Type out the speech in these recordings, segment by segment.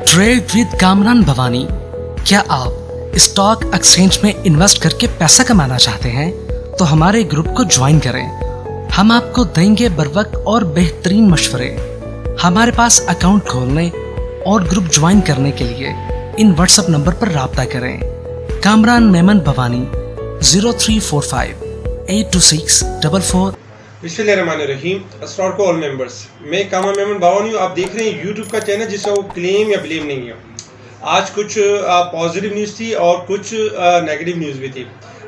Trade with Kamran Bhavani. क्या आप stock exchange में इन्वेस्ट करके पैसा कमाना चाहते हैं तो हमारे ग्रुप को ज्वाइन करें। हम आपको देंगे बर वक्त और बेहतरीन मशवरे। हमारे पास अकाउंट खोलने और ग्रुप ज्वाइन करने के लिए इन व्हाट्सएप नंबर पर राब्ता करें। कामरान मेमन भवानी 0345 82644। बिस्मिल्लाहिर्रहमानिर्रहीम। अस्सलाम वालेकुम ऑल मेंबर्स। मैं कामरान मेमन भवानी हूँ। आप देख रहे हैं यूट्यूब का चैनल जिसका वो क्लेम या ब्लेम नहीं है। आज कुछ पॉजिटिव न्यूज़ थी और कुछ नेगेटिव न्यूज़ भी थी।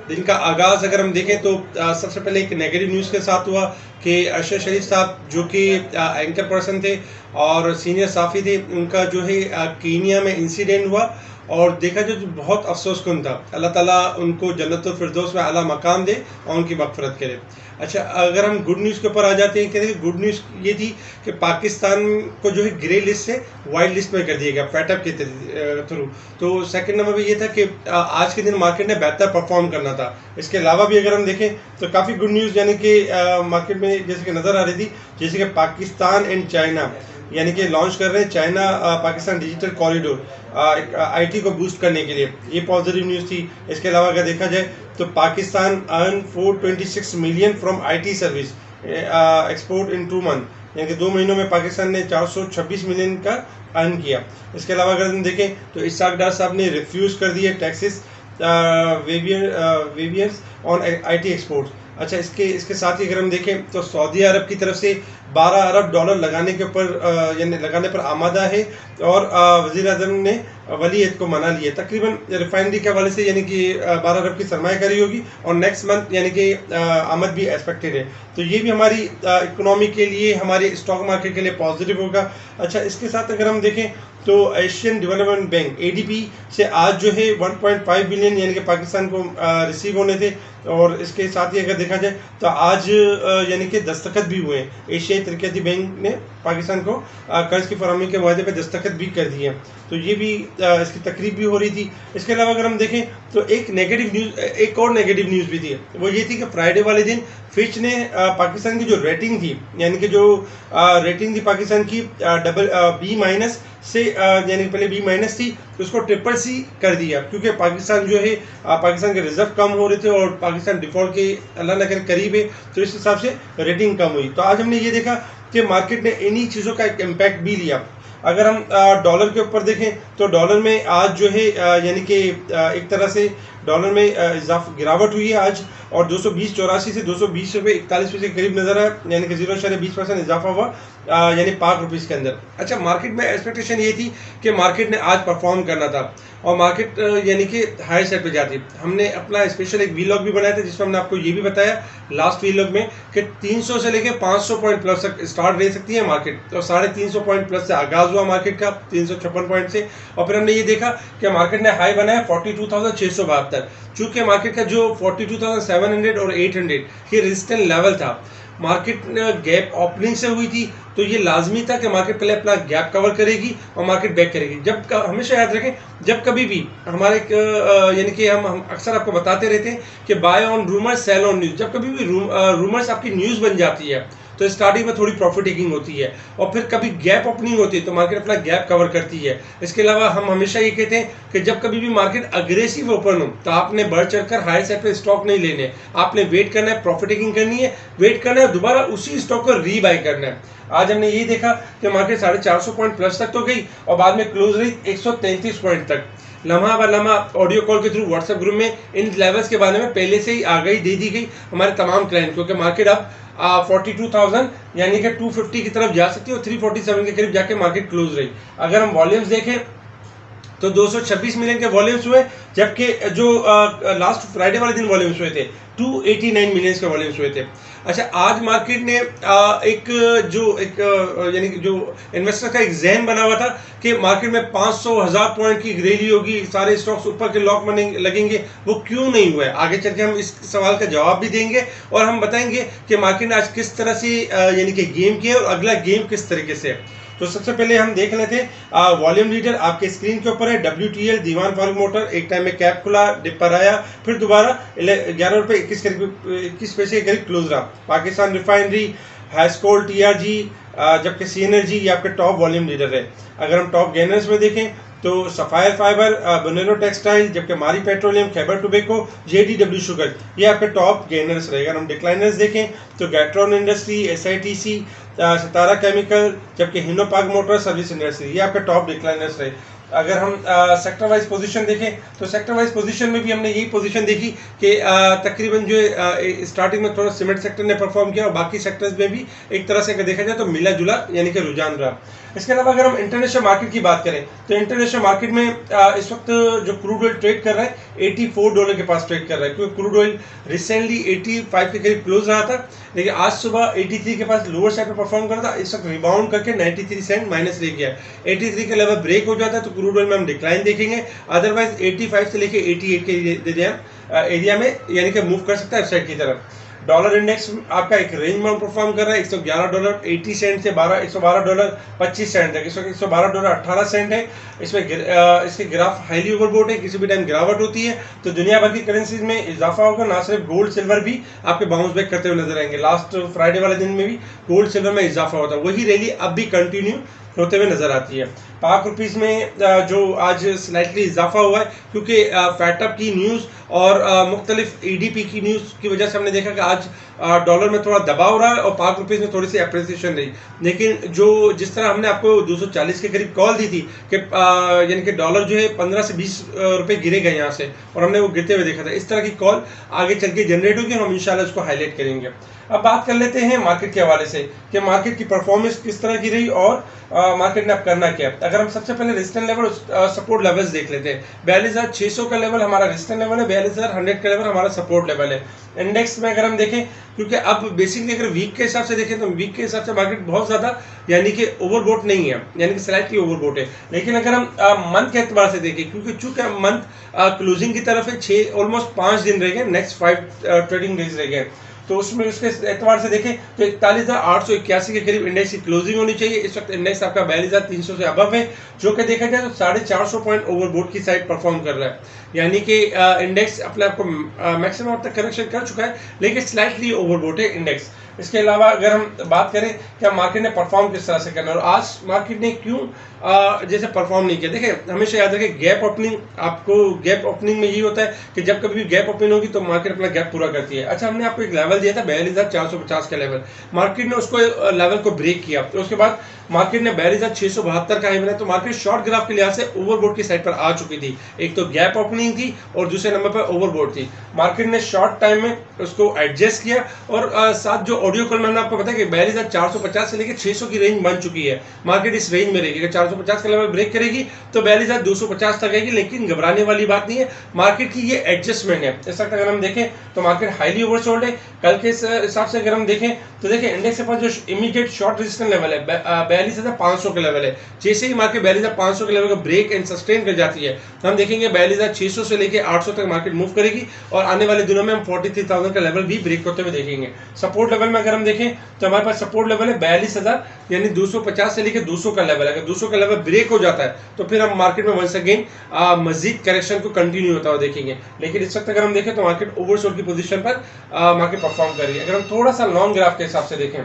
दिन का आगाज़ अगर हम देखें तो सबसे पहले एक नेगेटिव न्यूज़ के साथ हुआ कि अरशद शरीफ साहब जो कि एंकर पर्सन थे और सीनियर साफ़ी थे, उनका जो है कीनिया में इंसिडेंट हुआ और देखा जो बहुत अफसोसकुन था। अल्लाह ताला उनको जन्नतुल फिरदौस में आला मकाम दे और उनकी मग़फ़िरत करे। अच्छा, अगर हम गुड न्यूज़ के ऊपर आ जाते हैं, कहते हैं गुड न्यूज़ ये थी कि पाकिस्तान को जो है ग्रे लिस्ट से वाइट लिस्ट में कर दिया गया फैटअप के थ्रू। तो सेकंड नंबर पे ये था कि आज के दिन मार्केट ने बेहतर परफॉर्म करना था। इसके अलावा भी अगर हम देखें तो काफ़ी गुड न्यूज़ यानी कि मार्केट में जैसे कि नज़र आ रही थी, जैसे कि पाकिस्तान एंड चाइना यानी कि लॉन्च कर रहे हैं China Pakistan digital corridor IT को बूस्ट करने के लिए। ये पॉजिटिव न्यूज़ थी। इसके अलावा अगर देखा जाए तो Pakistan earn 426 million from IT service export in 2 month, यानी कि 2 महीनों में पाकिस्तान ने 426 मिलियन का अर्न किया। इसके अलावा अगर हम देखें तो इसाक डार साहब ने रिफ्यूज़ कर दिए टैक्सेस वेवियर्स ऑन आईटी एक्सपोर्ट्स। अच्छा, इसके साथ ही अगर हम देखें तो सऊदी अरब की तरफ से 12 अरब डॉलर लगाने के ऊपर यानी लगाने पर आमादा है और वज़ीर आज़म ने वलीयत को मना लिया। तकरीबन रिफाइनरी के हवाले से यानी कि 12 अरब की सरमायाकारी होगी और नेक्स्ट मंथ यानी कि आमद भी एक्सपेक्टेड है। तो ये भी हमारी इकोनॉमी के लिए, हमारे स्टॉक मार्केट के लिए पॉजिटिव होगा। अच्छा, इसके साथ अगर हम देखें तो एशियन डेवलपमेंट बैंक एडीबी से आज जो है 1.5 बिलियन यानी कि पाकिस्तान को रिसीव होने थे। और इसके साथ ही अगर देखा जाए तो आज यानी कि दस्तखत भी हुए हैं। एशियाई तरक्याती बैंक ने पाकिस्तान को कर्ज की फराहमी के वादे पर दस्तखत भी कर दिए हैं। तो ये भी इसकी तकरीब भी हो रही थी। इसके अलावा अगर हम देखें तो एक और नेगेटिव न्यूज़ भी थी। वो ये थी कि फ्राइडे वाले दिन फिच ने पाकिस्तान की जो रेटिंग थी यानी कि जो रेटिंग थी पाकिस्तान की B- से यानी पहले B- थी तो उसको CCC कर दिया, क्योंकि पाकिस्तान जो है पाकिस्तान के रिजर्व कम हो रहे थे और पाकिस्तान डिफ़ॉल्ट के अल्लाह न करे करीब है, तो इस हिसाब से रेटिंग कम हुई। तो आज हमने ये देखा कि मार्केट ने इन्हीं चीज़ों का एक इम्पैक्ट भी लिया। अगर हम डॉलर के ऊपर देखें तो डॉलर में आज जो है यानी कि एक तरह से डॉलर में गिरावट हुई है आज, और 220.84 से 220 रुपये 41 पैसे के करीब नजर आया, यानी कि 0.20% इजाफा हुआ यानी ₹5 के अंदर। अच्छा, मार्केट में एक्सपेक्टेशन ये थी कि मार्केट ने आज परफॉर्म करना था और मार्केट यानी कि हाई साइड पे जाती। हमने अपना स्पेशल एक वीलॉग भी बनाया था जिसमें हमने आपको ये भी बताया लास्ट वीलॉग में कि 300 से लेकर 500 पॉइंट प्लस तक स्टार्ट रह सकती है मार्केट। तो 350 पॉइंट प्लस से आगाज हुआ मार्केट का 356 पॉइंट से, और फिर हमने ये देखा कि मार्केट ने हाई बनाया 42,672। चूँकि मार्केट का जो 42,700 और 800 ये रेजिस्टेंस लेवल था, मार्केट गैप ओपनिंग से हुई थी, तो ये लाजमी था कि मार्केट पहले अपना गैप कवर करेगी और मार्केट बैक करेगी। हमेशा याद रखें, जब कभी भी हमारे यानी कि हम अक्सर आपको बताते रहते हैं कि buy on rumour sell on news. जब कभी भी रूमर्स आपकी न्यूज़ बन जाती है तो स्टार्टिंग में थोड़ी प्रॉफिट टेकिंग होती है, और फिर कभी गैप ओपनिंग होती है तो मार्केट अपना गैप कवर करती है। इसके अलावा हम हमेशा ये कहते हैं कि जब कभी भी मार्केट अग्रेसिव ओपन हो तो आपने बढ़ चढ़कर हाई साइड पे स्टॉक नहीं लेने, आपने वेट करना है, प्रॉफिट टेकिंग करनी है, वेट करना है, दोबारा उसी स्टॉक को रीबाई करना है। आज हमने ये देखा कि मार्केट 450 पॉइंट प्लस तक तो गई और बाद में क्लोज रही 133 पॉइंट तक। लम्हा ब लम्हा ऑडियो कॉल के थ्रू व्हाट्सएप ग्रुप में इन लेवल्स के बारे में पहले से ही आगाही दे दी गई हमारे तमाम क्लाइंट, क्योंकि मार्केट अब 42,000 यानी कि 250 की तरफ जा सकती है और 347 के करीब जाके मार्केट क्लोज रही। अगर हम वॉल्यूम्स देखें तो 226 मिलियन के वॉल्यूम्स हुए, जबकि जो लास्ट फ्राइडे वाले दिन वॉल्यूम्स हुए थे 289 मिलियन के वॉल्यूम्स हुए थे। अच्छा, आज मार्केट ने यानी कि जो इन्वेस्टर का एक जहन बना हुआ था कि मार्केट में 500,000 पॉइंट की रैली होगी, सारे स्टॉक्स ऊपर के लॉक लगेंगे, वो क्यों नहीं हुआ है। आगे चल के हम इस सवाल का जवाब भी देंगे और हम बताएंगे कि मार्केट ने आज किस तरह से यानी कि गेम किया और अगला गेम किस तरीके से। तो सबसे पहले हम देख लेते हैं वॉल्यूम लीडर आपके स्क्रीन के ऊपर है WTL दीवान फारूक मोटर। एक टाइम में कैप खुला, डिप पर आया, फिर दोबारा 11 रुपये 21 पैसे के करीब क्लोज रहा। पाकिस्तान रिफाइनरी, हैस्कोल, TRG, जबकि सी एनर्जी ये आपके टॉप वॉल्यूम लीडर है। अगर हम टॉप गेनर्स में देखें तो सफायर फाइबर, बोनेरो टेक्सटाइल, जबकि मारी पेट्रोलियम, खैबर टोबैको, जेडीडब्ल्यू शुगर ये आपके टॉप गेनर्स रहे। अगर हम डिक्लाइनर्स देखें तो गैट्रॉन इंडस्ट्री, एसआईटीसी, सितारा केमिकल, जबकि हिनोपाग मोटर सर्विस इंडस्ट्री ये आपके टॉप डिक्लाइनर्स रहे। अगर हम सेक्टर वाइज पोजीशन देखें तो सेक्टर वाइज पोजीशन में भी हमने यही पोजीशन देखी कि तकरीबन जो स्टार्टिंग में थोड़ा सीमेंट सेक्टर ने परफॉर्म किया और बाकी सेक्टर्स में भी एक तरह से अगर देखा जाए तो मिला जुला यानी कि रुझान रहा। इसके अलावा अगर हम इंटरनेशनल मार्केट की बात करें तो इंटरनेशनल मार्केट में इस वक्त जो क्रूड ऑयल ट्रेड कर रहा है $84 के पास ट्रेड कर रहा है, क्योंकि क्रूड ऑयल रिसेंटली 85 के करीब क्लोज रहा था, लेकिन आज सुबह 83 के पास लोअर साइड पर परफॉर्म कर रहा था। इस वक्त रिबाउंड करके 93 सेंट माइनस ले गया। 83 के लेवल ब्रेक हो जाता है तो क्रूड ऑयल में हम डिक्लाइन देखेंगे, अदरवाइज 85 से लेके 88 के एरिया में यानी कि मूव कर सकता है साइड की तरफ। डॉलर इंडेक्स आपका एक रेंज में परफॉर्म कर रहा है $111.80 से $112.25 तक। इस वक्त $112.18 है। इसमें इसके ग्राफ हाईली ओवरबोट है, किसी भी टाइम गिरावट होती है तो दुनिया भर की करेंसीज में इजाफा होगा। ना सिर्फ गोल्ड सिल्वर भी आपके बाउंस बैक करते हुए नजर आएंगे। लास्ट फ्राइडे वाले दिन में भी गोल्ड सिल्वर में इजाफा होता है, वही रैली अब भी कंटिन्यू होते हुए नजर आती है। पाक रुपीस में जो आज स्लाइटली इजाफा हुआ है क्योंकि फैटअप की न्यूज़ और मुख्तलिफ ईडीपी की न्यूज़ की वजह से हमने देखा कि आज डॉलर में थोड़ा दबाव रहा है और पाक रुपीस में थोड़ी सी अप्रिसिएशन रही। लेकिन जो जिस तरह हमने आपको 240 के करीब कॉल दी थी कि यानी कि डॉलर जो है 15 से 20 रुपए गिरेगा यहाँ से, और हमने वो गिरते हुए देखा था। इस तरह की कॉल आगे चल के जनरेट होगी, हम इंशाल्लाह उसको हाईलाइट करेंगे। अब बात कर लेते हैं मार्केट के हवाले से कि मार्केट की परफॉर्मेंस किस तरह की रही और मार्केट ने अब करना क्या। अगर हम सबसे पहले रेजिस्टेंस लेवल सपोर्ट लेवल्स देख लेते हैं। 42,600 का लेवल हमारा रेजिस्टेंस लेवल है, 42,100 का लेवल हमारा सपोर्ट लेवल है। इंडेक्स में अगर हम देखें, क्योंकि अब बेसिकली अगर वीक के हिसाब से देखें तो वीक के हिसाब से मार्केट बहुत ज़्यादा यानी कि ओवरबोट नहीं है, यानी कि स्लाइटली ओवरबोट है। लेकिन अगर हम मंथ के एतबार से देखें, क्योंकि चूंकि मंथ क्लोजिंग की तरफ है, ऑलमोस्ट 5 दिन रह गए, नेक्स्ट 5 ट्रेडिंग डेज रह गए, तो उसमें उसके एतबार से देखें तो 41,881 के करीब इंडेक्स की क्लोजिंग होनी चाहिए। इस वक्त इंडेक्स आपका 42,300 से अबव है, जो कि देखा जाए तो 450 पॉइंट ओवरबोट की साइड परफॉर्म कर रहा है। यानी कि इंडेक्स अपने आप को मैक्सिमम तक करेक्शन कर चुका है, लेकिन स्लाइटली ओवरबोट है इंडेक्स। इसके अलावा अगर हम बात करें कि मार्केट ने परफॉर्म किस तरह से करना है और आज मार्केट ने क्यों जैसे परफॉर्म नहीं किया। देखिए, हमेशा याद रखें गैप ओपनिंग, आपको गैप ओपनिंग में यही होता है कि जब कभी भी गैप ओपनिंग होगी तो मार्केट अपना गैप पूरा करती है। अच्छा, हमने आपको एक लेवल दिया था 42,450 का लेवल, मार्केट ने उसको लेवल को ब्रेक किया, तो उसके बाद मार्केट ने 42,672 का हाई बनाया, तो मार्केट शॉर्ट ग्राफ के लिहाज से ओवरबोट की साइड पर आ चुकी थी। एक तो गैप ओपनिंग थी और दूसरे नंबर पर ओवरबोट थी। मार्केट ने शॉर्ट टाइम में उसको एडजस्ट किया और साथ जो ऑडियो कॉल मैंने आपको बताया कि 42,450 से लेकर 600 की रेंज बन चुकी है। मार्केट इस रेंज में रहेगी, अगर 450 का लेवल ब्रेक करेगी तो 42,250 तक आएगी, लेकिन घबराने वाली बात नहीं है। मार्केट की ये एडजस्टमेंट है। इस वक्त अगर हम देखें तो मार्केट हाईली ओवरसोल्ड है। कल के हिसाब से अगर हम देखें तो देखिए इंडेक्स के पास जो इमीडिएट शॉर्ट रेजिस्टेंस लेवल है 42,500 का लेवल है। जैसे ही मार्केट 42,500 के लेवल का ब्रेक एंड सस्टेन कर जाती है, हम देखेंगे 42,600 से लेकर 800 तक मार्केट मूव करेगी और आने वाले दिनों में हम 43,000 का लेवल भी ब्रेक होते हुए देखेंगे। सपोर्ट लेवल में अगर हम देखें तो हमारे पास सपोर्ट लेवल है 42,000 यानी 250 से लेकर 200 का लेवल है। अगर 200 का लेवल ब्रेक हो जाता है तो फिर हम मार्केट में वंस अगेन मजीद करेक्शन को कंटिन्यू होता हुआ देखेंगे। लेकिन इस वक्त अगर हम देखें तो मार्केट ओवरसोल्ड की पोजीशन पर मार्केट परफॉर्म कर रही है। अगर हम थोड़ा सा लॉन्ग ग्राफ के हिसाब से देखें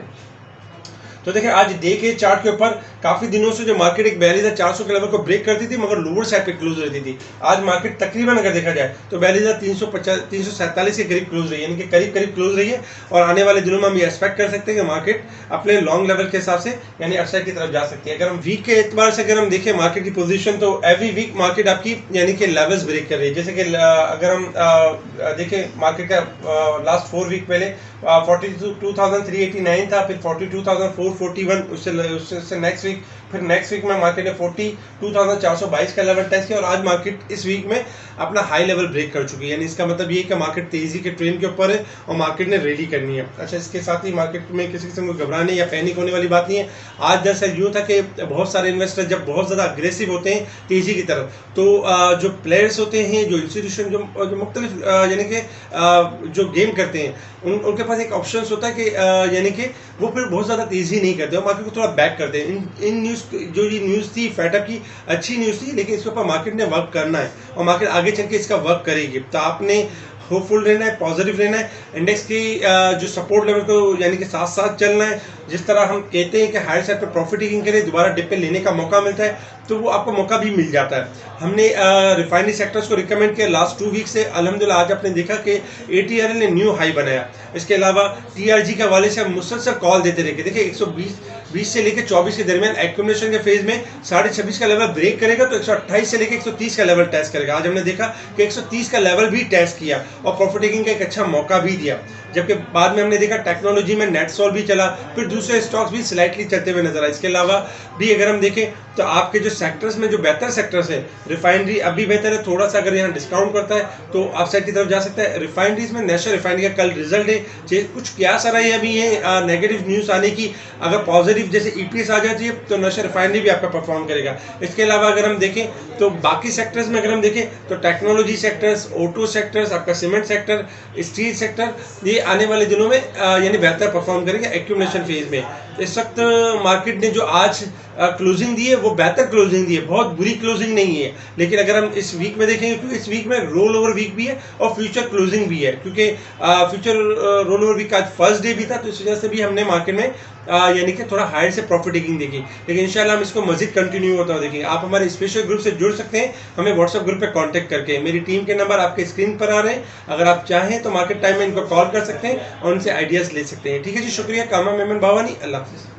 तो देखिए आज डे के चार्ट के ऊपर काफी दिनों से जो मार्केट एक 42,400 के लेवल को ब्रेक करती थी मगर लोअर साइड पे क्लोज रहती थी। आज मार्केट तकरीबन अगर देखा जाए तो 42,347 के करीब क्लोज रही है, यानी कि करीब करीब क्लोज रही है। और आने वाले दिनों में हम ये एक्सपेक्ट कर सकते हैं कि मार्केट अपने लॉन्ग लेवल के हिसाब से यानी अपसाइड की तरफ जा सकती है। अगर हम वीक के एतबार से अगर हम देखें मार्केट की पोजीशन तो एवरी वीक मार्केट आपकी यानी कि लेवल्स ब्रेक कर रही है। जैसे कि अगर हम देखें मार्केट का लास्ट 4 वीक पहले 42,389 था, फिर 42,441, उससे नेक्स्ट वीक, फिर नेक्स्ट वीक में मार्केट ने 42,422 का लेवल टेस्ट किया और आज मार्केट इस वीक में अपना हाई लेवल ब्रेक कर चुकी है। यानी इसका मतलब ये है कि मार्केट तेजी के ट्रेंड के ऊपर है और मार्केट ने रेडी करनी है। अच्छा, इसके साथ ही मार्केट में किसी किस्म को घबराने या पैनिक होने वाली बात नहीं है। आज दरअसल यूँ था कि बहुत सारे इन्वेस्टर जब बहुत ज़्यादा अग्रेसिव होते हैं तेजी की तरफ, तो जो प्लेयर्स होते हैं, जो इंस्टीट्यूशन, जो मुख्तलिफ यानी कि जो गेम करते हैं, उनके पास एक ऑप्शन होता है कि यानी कि वो फिर बहुत ज़्यादा तेज़ी नहीं करते और मार्केट को थोड़ा बैक करते हैं। इन न्यूज़ जो ये न्यूज़ थी फैटअप की अच्छी न्यूज़ थी, लेकिन इसके ऊपर मार्केट ने वर्क करना है और मार्केट आगे चल के इसका वर्क करेगी। तो आपने होपफुल रहना है, पॉजिटिव रहना है, इंडेक्स की जो सपोर्ट लेवल को यानी कि साथ साथ चलना है। जिस तरह हम कहते हैं कि हायर साइड पर प्रॉफिट टेकिंग के लिए दोबारा डिप पे लेने का मौका मिलता है, तो वो आपको मौका भी मिल जाता है। हमने रिफाइनरी सेक्टर्स को रिकमेंड किया लास्ट 2 वीक से, अल्हम्दुलिल्लाह आज आपने देखा कि ATRL ने न्यू हाई बनाया। इसके अलावा TRG के हवाले से हम मुसलसल कॉल देते रहे कि देखिए 120 से लेकर 24 के दरमियान एक्यूमुलेशन के फेज में 26.5 का लेवल ब्रेक करेगा तो 128 से लेकर 130 का लेवल टेस्ट करेगा। आज हमने देखा कि 130 का लेवल भी टेस्ट किया और प्रॉफिट टेकिंग का एक अच्छा मौका भी दिया। जबकि बाद में हमने देखा टेक्नोलॉजी में नेटसोल भी चला, फिर दूसरे स्टॉक्स भी स्लाइटली चलते हुए नजर आए। इसके अलावा भी अगर हम देखें तो आपके जो सेक्टर्स में जो बेहतर सेक्टर्स है, रिफाइनरी अब भी बेहतर है, थोड़ा सा अगर यहाँ डिस्काउंट करता है तो अपसाइड की तरफ जा सकता है। रिफाइनरीज में नेशनल रिफाइनरी का कल रिजल्ट है, कुछ क्यास आ रही है अभी ये नेगेटिव न्यूज़ आने की, अगर पॉजिटिव जैसे EPS आ जाती है तो नेशनल रिफाइनरी भी आपका परफॉर्म करेगा। इसके अलावा अगर हम देखें तो बाकी सेक्टर्स में अगर हम देखें तो टेक्नोलॉजी सेक्टर्स, ऑटो सेक्टर्स, आपका सीमेंट सेक्टर, स्टील सेक्टर, ये आने वाले दिनों में यानी बेहतर परफॉर्म करेंगे एक्यूमुलेशन फेज में। इस वक्त मार्केट ने जो आज क्लोजिंग दी है वो बेहतर क्लोजिंग दी है, बहुत बुरी क्लोजिंग नहीं है। लेकिन अगर हम इस वीक में देखेंगे क्योंकि इस वीक में रोल ओवर वीक भी है और फ्यूचर क्लोजिंग भी है, क्योंकि फ्यूचर रोल ओवर वीक आज फर्स्ट डे भी था, तो इस वजह से भी हमने मार्केट में यानी कि थोड़ा हायर से प्रॉफिट टेकिंग देखी। लेकिन इंशाल्लाह हम इसको मजीद कंटिन्यू होता हुआ देखेंगे। आप हमारे स्पेशल ग्रुप से जुड़ सकते हैं हमें व्हाट्सएप ग्रुप पे कांटेक्ट करके। मेरी टीम के नंबर आपके स्क्रीन पर आ रहे हैं, अगर आप चाहें तो मार्केट टाइम में इनको कॉल कर सकते हैं और उनसे आइडियाज़ ले सकते हैं। ठीक है जी, शुक्रिया। कामा मेमन भावानी, अल्लाह हाफिज़।